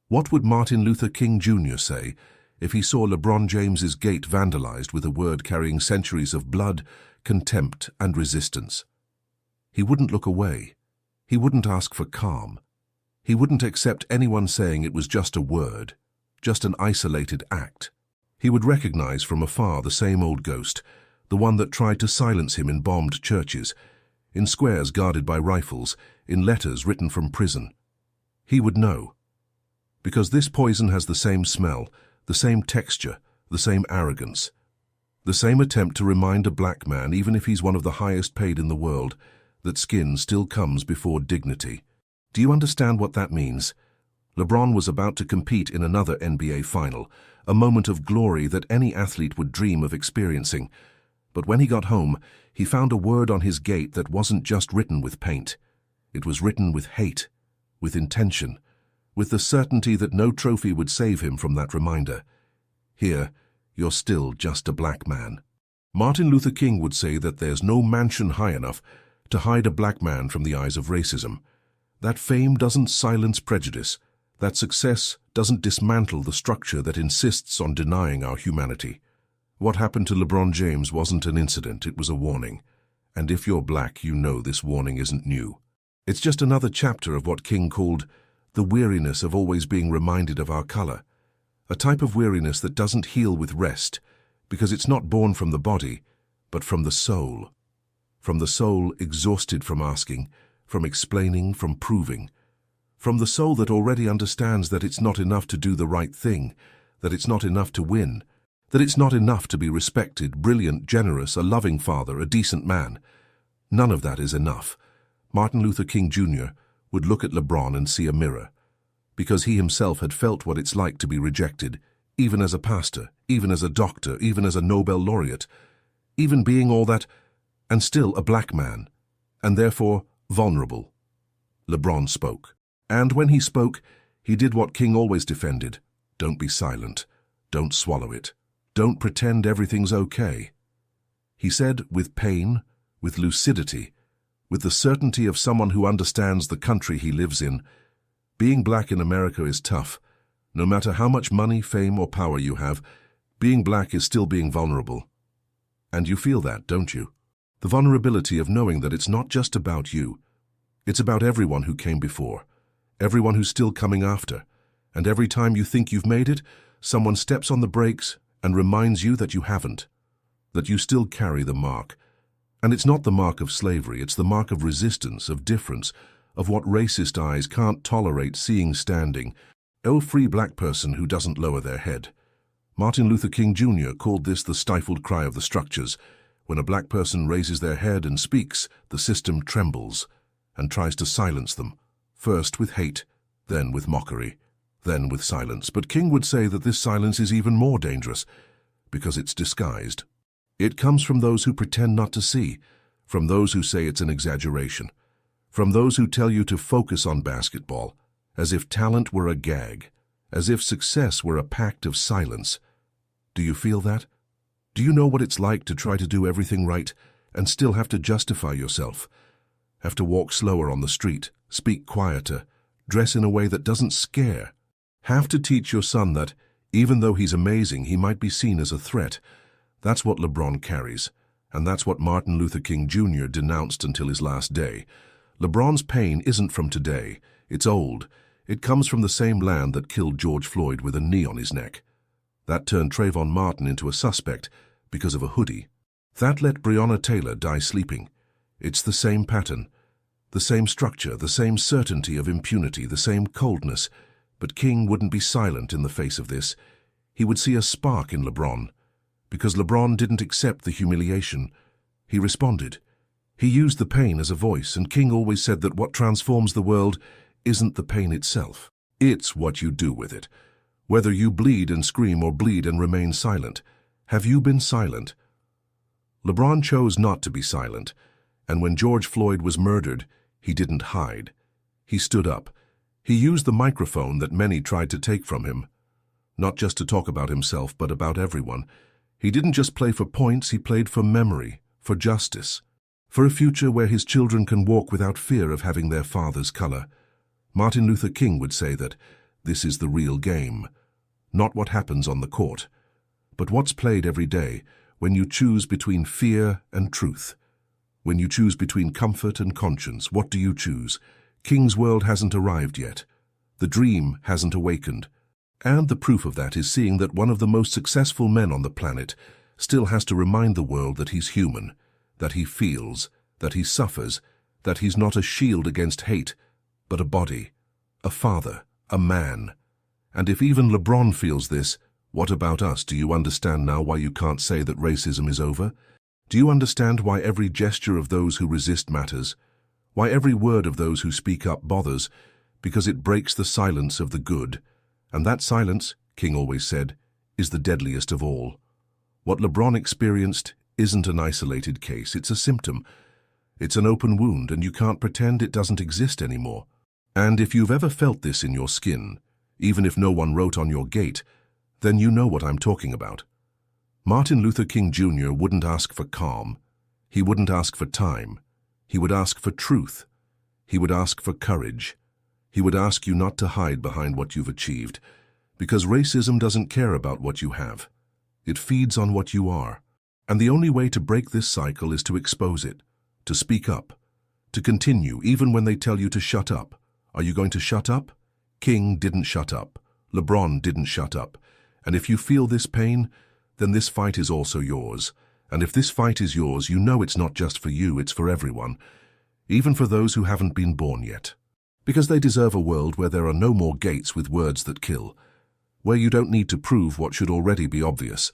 What would Martin Luther King Jr. say if he saw LeBron James's gate vandalized with a word carrying centuries of blood, contempt, and resistance? He wouldn't look away. He wouldn't ask for calm. He wouldn't accept anyone saying it was just a word, just an isolated act. He would recognize from afar the same old ghost, the one that tried to silence him in bombed churches, in squares guarded by rifles, in letters written from prison. He would know. Because this poison has the same smell, the same texture, the same arrogance, the same attempt to remind a black man, even if he's one of the highest paid in the world, that skin still comes before dignity. Do you understand what that means? LeBron was about to compete in another NBA final, a moment of glory that any athlete would dream of experiencing. But when he got home, he found a word on his gate that wasn't just written with paint. It was written with hate, with intention, with the certainty that no trophy would save him from that reminder. Here, you're still just a black man. Martin Luther King would say that there's no mansion high enough to hide a black man from the eyes of racism. That fame doesn't silence prejudice. That success doesn't dismantle the structure that insists on denying our humanity. What happened to LeBron James wasn't an incident, it was a warning. And if you're black, you know this warning isn't new. It's just another chapter of what King called the weariness of always being reminded of our color. A type of weariness that doesn't heal with rest, because it's not born from the body, but from the soul. From the soul exhausted from asking, from explaining, from proving. From the soul that already understands that it's not enough to do the right thing, that it's not enough to win, that it's not enough to be respected, brilliant, generous, a loving father, a decent man. None of that is enough. Martin Luther King Jr. would look at LeBron and see a mirror, because he himself had felt what it's like to be rejected, even as a pastor, even as a doctor, even as a Nobel laureate, even being all that, and still a black man, and therefore vulnerable. LeBron spoke. And when he spoke, he did what King always defended. Don't be silent. Don't swallow it. Don't pretend everything's okay. He said with pain, with lucidity, with the certainty of someone who understands the country he lives in, being black in America is tough. No matter how much money, fame, or power you have, being black is still being vulnerable. And you feel that, don't you? The vulnerability of knowing that it's not just about you. It's about everyone who came before, everyone who's still coming after. And every time you think you've made it, someone steps on the brakes and reminds you that you haven't, that you still carry the mark. And it's not the mark of slavery, it's the mark of resistance, of difference, of what racist eyes can't tolerate seeing standing. Oh, free black person who doesn't lower their head. Martin Luther King Jr. called this the stifled cry of the structures. When a black person raises their head and speaks, the system trembles and tries to silence them, first with hate, then with mockery, then with silence. But King would say that this silence is even more dangerous because it's disguised. It comes from those who pretend not to see, from those who say it's an exaggeration, from those who tell you to focus on basketball, as if talent were a gag, as if success were a pact of silence. Do you feel that? Do you know what it's like to try to do everything right and still have to justify yourself? Have to walk slower on the street, speak quieter, dress in a way that doesn't scare? Have to teach your son that, even though he's amazing, he might be seen as a threat. That's what LeBron carries, and that's what Martin Luther King Jr. denounced until his last day. LeBron's pain isn't from today. It's old. It comes from the same land that killed George Floyd with a knee on his neck. That turned Trayvon Martin into a suspect because of a hoodie. That let Breonna Taylor die sleeping. It's the same pattern, the same structure, the same certainty of impunity, the same coldness. But King wouldn't be silent in the face of this. He would see a spark in LeBron. Because LeBron didn't accept the humiliation, he responded. He used the pain as a voice, and King always said that what transforms the world isn't the pain itself. It's what you do with it. Whether you bleed and scream or bleed and remain silent. Have you been silent? LeBron chose not to be silent, and when George Floyd was murdered, he didn't hide. He stood up. He used the microphone that many tried to take from him, not just to talk about himself, but about everyone. He didn't just play for points, he played for memory, for justice, for a future where his children can walk without fear of having their father's color. Martin Luther King would say that this is the real game. Not what happens on the court, but what's played every day when you choose between fear and truth. When you choose between comfort and conscience, what do you choose? King's world hasn't arrived yet. The dream hasn't awakened. And the proof of that is seeing that one of the most successful men on the planet still has to remind the world that he's human, that he feels, that he suffers, that he's not a shield against hate, but a body, a father, a man. And if even LeBron feels this, what about us? Do you understand now why you can't say that racism is over? Do you understand why every gesture of those who resist matters? Why every word of those who speak up bothers? Because it breaks the silence of the good. And that silence, King always said, is the deadliest of all. What LeBron experienced isn't an isolated case, it's a symptom. It's an open wound, and you can't pretend it doesn't exist anymore. And if you've ever felt this in your skin, even if no one wrote on your gate, then you know what I'm talking about. Martin Luther King Jr. wouldn't ask for calm. He wouldn't ask for time. He would ask for truth. He would ask for courage. He would ask you not to hide behind what you've achieved, because racism doesn't care about what you have. It feeds on what you are. And the only way to break this cycle is to expose it, to speak up, to continue even when they tell you to shut up. Are you going to shut up? King didn't shut up. LeBron didn't shut up. And if you feel this pain, then this fight is also yours. And if this fight is yours, you know it's not just for you, it's for everyone, even for those who haven't been born yet. Because they deserve a world where there are no more gates with words that kill, where you don't need to prove what should already be obvious.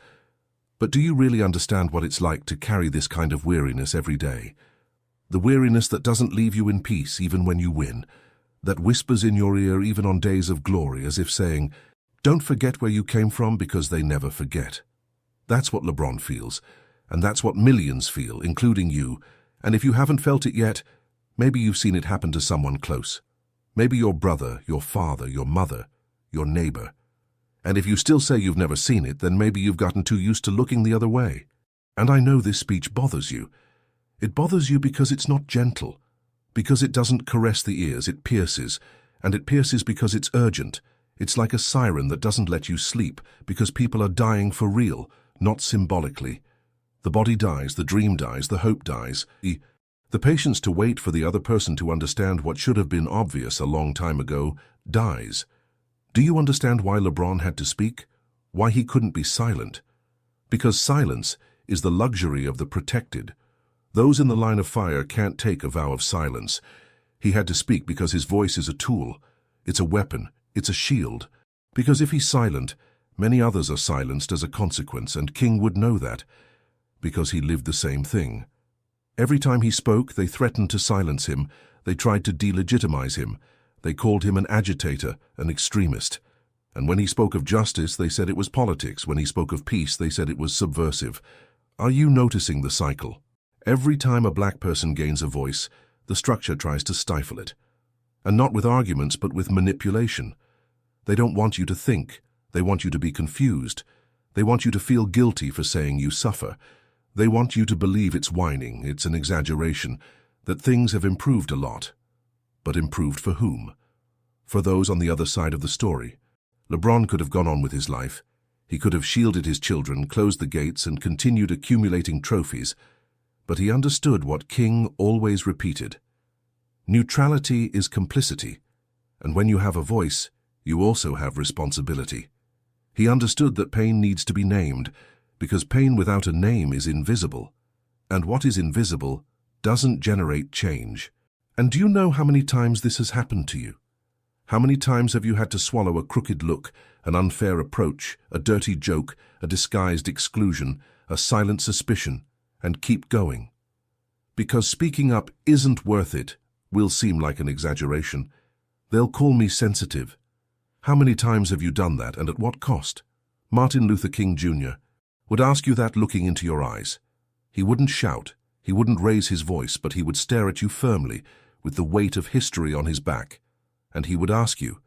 But do you really understand what it's like to carry this kind of weariness every day? The weariness that doesn't leave you in peace even when you win, that whispers in your ear even on days of glory as if saying, don't forget where you came from, because they never forget. That's what LeBron feels, and that's what millions feel, including you. And if you haven't felt it yet, maybe you've seen it happen to someone close. Maybe your brother, your father, your mother, your neighbor. And if you still say you've never seen it, then maybe you've gotten too used to looking the other way. And I know this speech bothers you. It bothers you because it's not gentle, because it doesn't caress the ears, it pierces. And it pierces because it's urgent. It's like a siren that doesn't let you sleep, because people are dying for real, not symbolically. The body dies, the dream dies, the hope dies. The patience to wait for the other person to understand what should have been obvious a long time ago dies. Do you understand why LeBron had to speak? Why he couldn't be silent? Because silence is the luxury of the protected. Those in the line of fire can't take a vow of silence. He had to speak because his voice is a tool. It's a weapon. It's a shield. Because if he's silent, many others are silenced as a consequence, and King would know that, because he lived the same thing. Every time he spoke, they threatened to silence him. They tried to delegitimize him. They called him an agitator, an extremist. And when he spoke of justice, they said it was politics. When he spoke of peace, they said it was subversive. Are you noticing the cycle? Every time a black person gains a voice, the structure tries to stifle it. And not with arguments, but with manipulation. They don't want you to think. They want you to be confused. They want you to feel guilty for saying you suffer. They want you to believe it's whining, it's an exaggeration, that things have improved a lot. But improved for whom? For those on the other side of the story. LeBron could have gone on with his life. He could have shielded his children, closed the gates, and continued accumulating trophies. But he understood what King always repeated. Neutrality is complicity, and when you have a voice, you also have responsibility. He understood that pain needs to be named, because pain without a name is invisible, and what is invisible doesn't generate change. And do you know how many times this has happened to you? How many times have you had to swallow a crooked look, an unfair approach, a dirty joke, a disguised exclusion, a silent suspicion, and keep going? Because speaking up isn't worth it will seem like an exaggeration. They'll call me sensitive. How many times have you done that, and at what cost? Martin Luther King Jr. would ask you that looking into your eyes. He wouldn't shout, he wouldn't raise his voice, but he would stare at you firmly with the weight of history on his back. And he would ask you,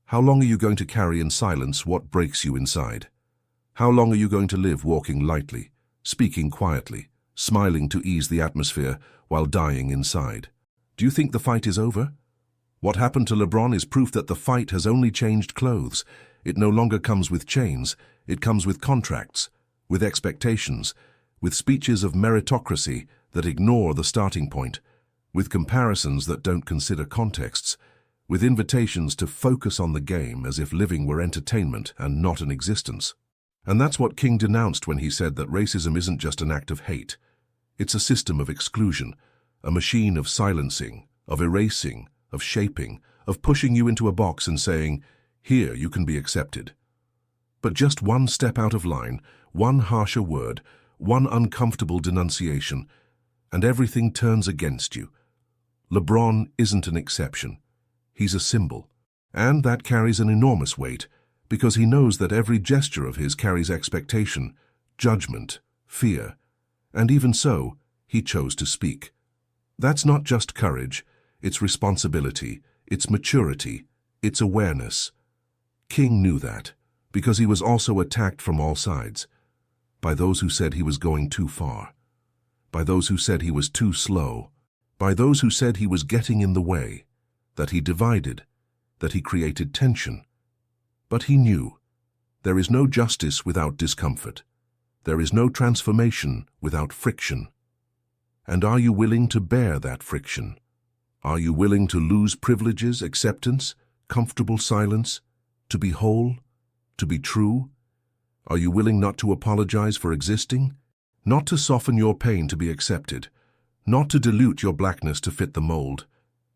how long are you going to carry in silence what breaks you inside? How long are you going to live walking lightly, speaking quietly, smiling to ease the atmosphere while dying inside? Do you think the fight is over? What happened to LeBron is proof that the fight has only changed clothes. It no longer comes with chains. It comes with contracts, with expectations, with speeches of meritocracy that ignore the starting point, with comparisons that don't consider contexts, with invitations to focus on the game as if living were entertainment and not an existence. And that's what King denounced when he said that racism isn't just an act of hate. It's a system of exclusion, a machine of silencing, of erasing, of shaping, of pushing you into a box and saying, "Here you can be accepted." But just one step out of line, one harsher word, one uncomfortable denunciation, and everything turns against you. LeBron isn't an exception. He's a symbol. And that carries an enormous weight, because he knows that every gesture of his carries expectation, judgment, fear. And even so, he chose to speak. That's not just courage, it's responsibility, it's maturity, it's awareness. King knew that, because he was also attacked from all sides, by those who said he was going too far, by those who said he was too slow, by those who said he was getting in the way, that he divided, that he created tension. But he knew, there is no justice without discomfort. There is no transformation without friction. And are you willing to bear that friction? Are you willing to lose privileges, acceptance, comfortable silence, to be whole, to be true? Are you willing not to apologize for existing? Not to soften your pain to be accepted, not to dilute your blackness to fit the mold?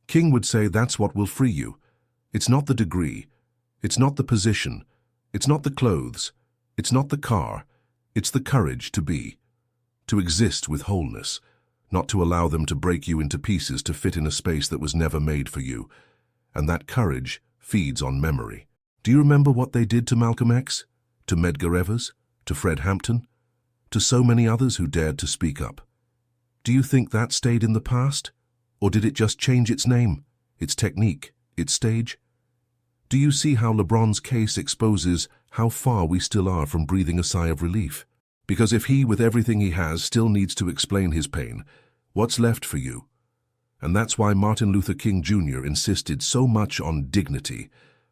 King would say that's what will free you. It's not the degree, it's not the position, it's not the clothes, it's not the car, it's the courage to exist with wholeness, not to allow them to break you into pieces to fit in a space that was never made for you. And that courage feeds on memory. Do you remember what they did to Malcolm X, to Medgar Evers, to Fred Hampton, to so many others who dared to speak up? Do you think that stayed in the past? Or did it just change its name, its technique, its stage? Do you see how LeBron's case exposes how far we still are from breathing a sigh of relief? Because if he, with everything he has, still needs to explain his pain, what's left for you? And that's why Martin Luther King Jr. insisted so much on dignity,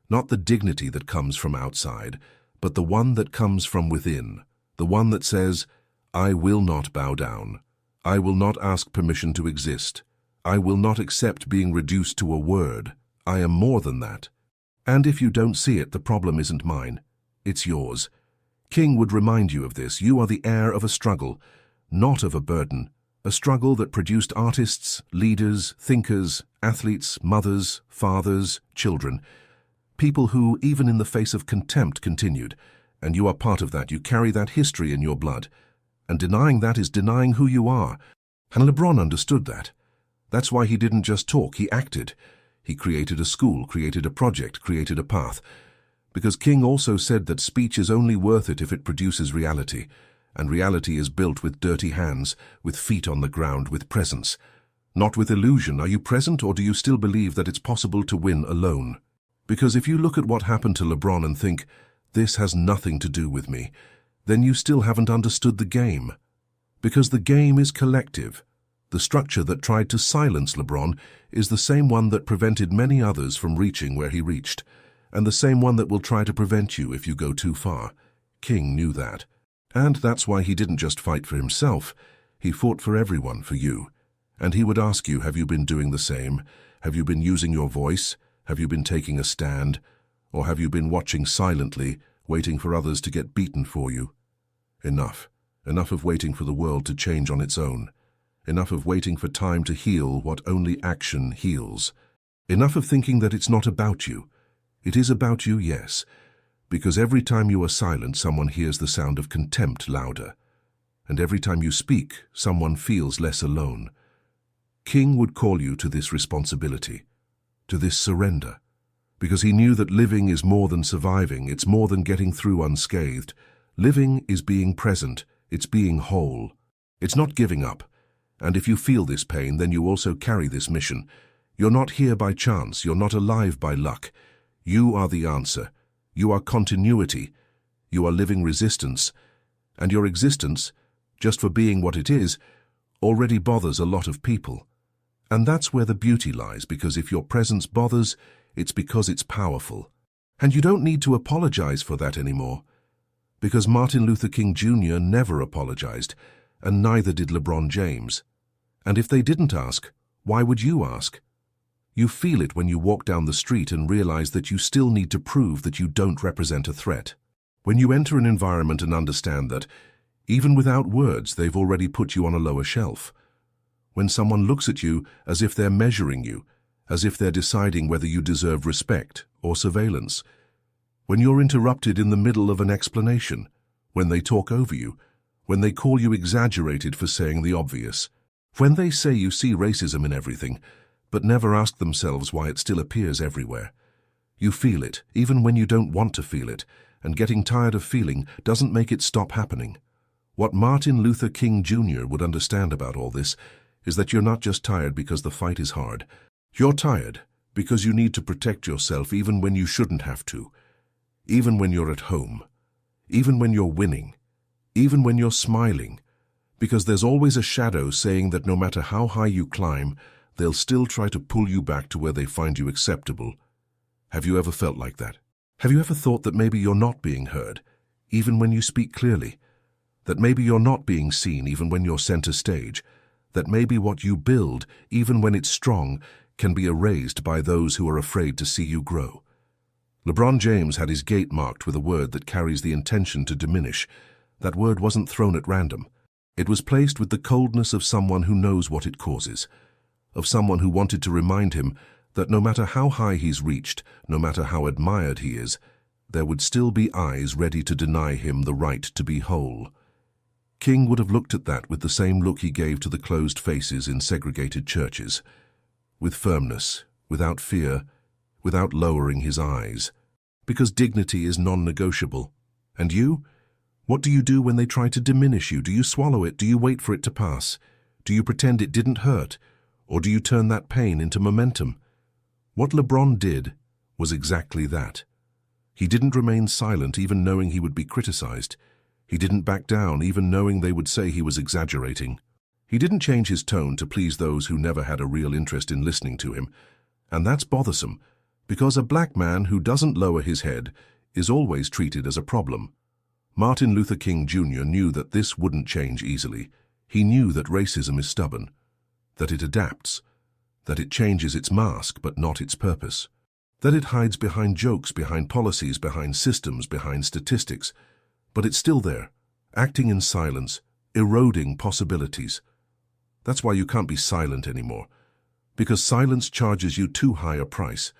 not the dignity that comes from outside, but the one that comes from within, the one that says, "I will not bow down. I will not ask permission to exist. I will not accept being reduced to a word. I am more than that. And if you don't see it, the problem isn't mine. It's yours." King would remind you of this. You are the heir of a struggle, not of a burden. A struggle that produced artists, leaders, thinkers, athletes, mothers, fathers, children. People who, even in the face of contempt, continued. And you are part of that. You carry that history in your blood. And denying that is denying who you are. And LeBron understood that. That's why he didn't just talk, he acted. He created a school, created a project, created a path. Because King also said that speech is only worth it if it produces reality. And reality is built with dirty hands, with feet on the ground, with presence. Not with illusion. Are you present, or do you still believe that it's possible to win alone? Because if you look at what happened to LeBron and think, this has nothing to do with me, then you still haven't understood the game. Because the game is collective. The structure that tried to silence LeBron is the same one that prevented many others from reaching where he reached, and the same one that will try to prevent you if you go too far. King knew that. And that's why he didn't just fight for himself. He fought for everyone, for you. And he would ask you, have you been doing the same? Have you been using your voice? Have you been taking a stand? Or have you been watching silently, waiting for others to get beaten for you? Enough. Enough of waiting for the world to change on its own. Enough of waiting for time to heal what only action heals. Enough of thinking that it's not about you. It is about you, yes, because every time you are silent, someone hears the sound of contempt louder. And every time you speak, someone feels less alone. King would call you to this responsibility, to this surrender, because he knew that living is more than surviving, it's more than getting through unscathed. Living is being present, it's being whole. It's not giving up. And if you feel this pain, then you also carry this mission. You're not here by chance, you're not alive by luck. You are the answer. You are continuity. You are living resistance. And your existence, just for being what it is, already bothers a lot of people. And that's where the beauty lies, because if your presence bothers, it's because it's powerful. And you don't need to apologize for that anymore. Because Martin Luther King Jr. never apologized, and neither did LeBron James. And if they didn't ask, why would you ask? You feel it when you walk down the street and realize that you still need to prove that you don't represent a threat. When you enter an environment and understand that, even without words, they've already put you on a lower shelf. When someone looks at you as if they're measuring you, as if they're deciding whether you deserve respect or surveillance. When you're interrupted in the middle of an explanation, when they talk over you, when they call you exaggerated for saying the obvious, when they say you see racism in everything, but never ask themselves why it still appears everywhere. You feel it, even when you don't want to feel it, and getting tired of feeling doesn't make it stop happening. What Martin Luther King Jr. would understand about all this is that you're not just tired because the fight is hard. You're tired because you need to protect yourself even when you shouldn't have to, even when you're at home, even when you're winning, even when you're smiling, because there's always a shadow saying that no matter how high you climb, they'll still try to pull you back to where they find you acceptable. Have you ever felt like that? Have you ever thought that maybe you're not being heard, even when you speak clearly? That maybe you're not being seen even when you're center stage? That maybe what you build, even when it's strong, can be erased by those who are afraid to see you grow? LeBron James had his gate marked with a word that carries the intention to diminish. That word wasn't thrown at random. It was placed with the coldness of someone who knows what it causes, of someone who wanted to remind him that no matter how high he's reached, no matter how admired he is, there would still be eyes ready to deny him the right to be whole. King would have looked at that with the same look he gave to the closed faces in segregated churches, with firmness, without fear, without lowering his eyes, because dignity is non-negotiable. And you? What do you do when they try to diminish you? Do you swallow it? Do you wait for it to pass? Do you pretend it didn't hurt? Or do you turn that pain into momentum? What LeBron did was exactly that. He didn't remain silent even knowing he would be criticized. He didn't back down even knowing they would say he was exaggerating. He didn't change his tone to please those who never had a real interest in listening to him. And that's bothersome, because a black man who doesn't lower his head is always treated as a problem. Martin Luther King Jr. knew that this wouldn't change easily. He knew that racism is stubborn, that it adapts, that it changes its mask but not its purpose, that it hides behind jokes, behind policies, behind systems, behind statistics, but it's still there, acting in silence, eroding possibilities. That's why you can't be silent anymore, because silence charges you too high a price.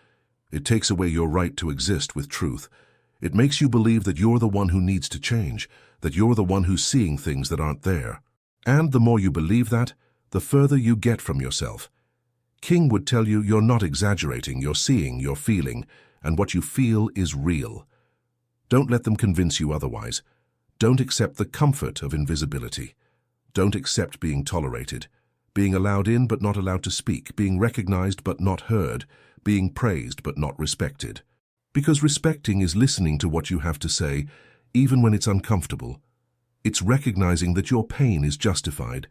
It takes away your right to exist with truth. It makes you believe that you're the one who needs to change, that you're the one who's seeing things that aren't there. And the more you believe that, the further you get from yourself. King would tell you you're not exaggerating, you're seeing, you're feeling, and what you feel is real. Don't let them convince you otherwise. Don't accept the comfort of invisibility. Don't accept being tolerated, being allowed in but not allowed to speak, being recognized but not heard, being praised but not respected. Because respecting is listening to what you have to say, even when it's uncomfortable. It's recognizing that your pain is justified.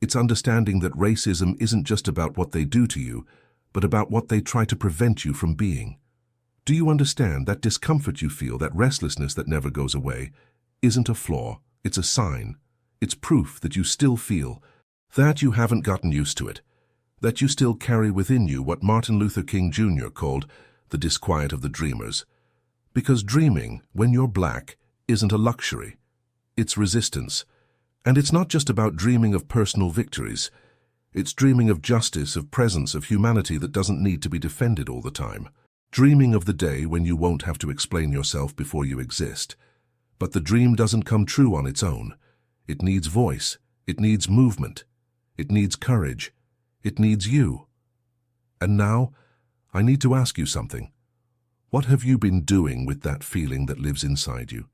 It's understanding that racism isn't just about what they do to you, but about what they try to prevent you from being. Do you understand that discomfort you feel, that restlessness that never goes away, isn't a flaw, it's a sign. It's proof that you still feel, that you haven't gotten used to it, that you still carry within you what Martin Luther King Jr. called the disquiet of the dreamers. Because dreaming, when you're black, isn't a luxury. It's resistance. And it's not just about dreaming of personal victories. It's dreaming of justice, of presence, of humanity that doesn't need to be defended all the time. Dreaming of the day when you won't have to explain yourself before you exist. But the dream doesn't come true on its own. It needs voice. It needs movement. It needs courage. It needs you. And now, I need to ask you something. What have you been doing with that feeling that lives inside you?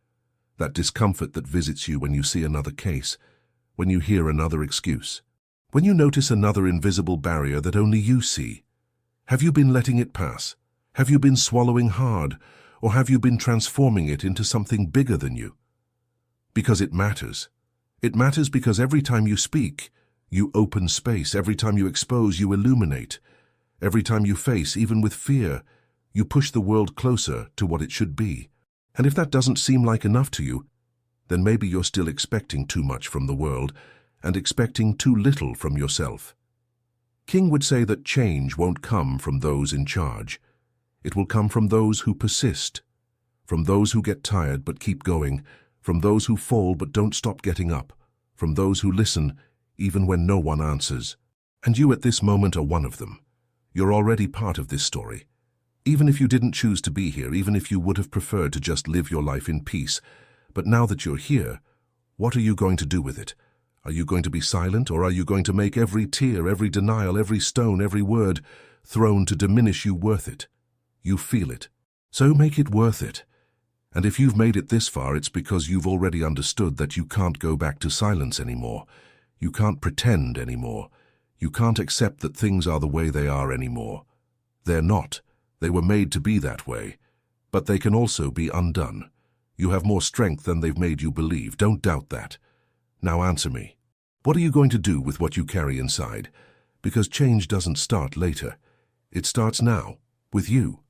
That discomfort that visits you when you see another case, when you hear another excuse, when you notice another invisible barrier that only you see? Have you been letting it pass? Have you been swallowing hard, or have you been transforming it into something bigger than you? Because it matters. It matters because every time you speak, You open space. Every time you expose, you illuminate. Every time you face, even with fear, you push the world closer to what it should be. And if that doesn't seem like enough to you, then maybe you're still expecting too much from the world and expecting too little from yourself. King would say that change won't come from those in charge. It will come from those who persist, from those who get tired but keep going, from those who fall but don't stop getting up, from those who listen even when no one answers. And you at this moment are one of them. You're already part of this story. Even if you didn't choose to be here, even if you would have preferred to just live your life in peace, but now that you're here, what are you going to do with it? Are you going to be silent, or are you going to make every tear, every denial, every stone, every word thrown to diminish you worth it? You feel it. So make it worth it. And if you've made it this far, it's because you've already understood that you can't go back to silence anymore. You can't pretend anymore. You can't accept that things are the way they are anymore. They're not. They were made to be that way. But they can also be undone. You have more strength than they've made you believe. Don't doubt that. Now answer me. What are you going to do with what you carry inside? Because change doesn't start later. It starts now, with you.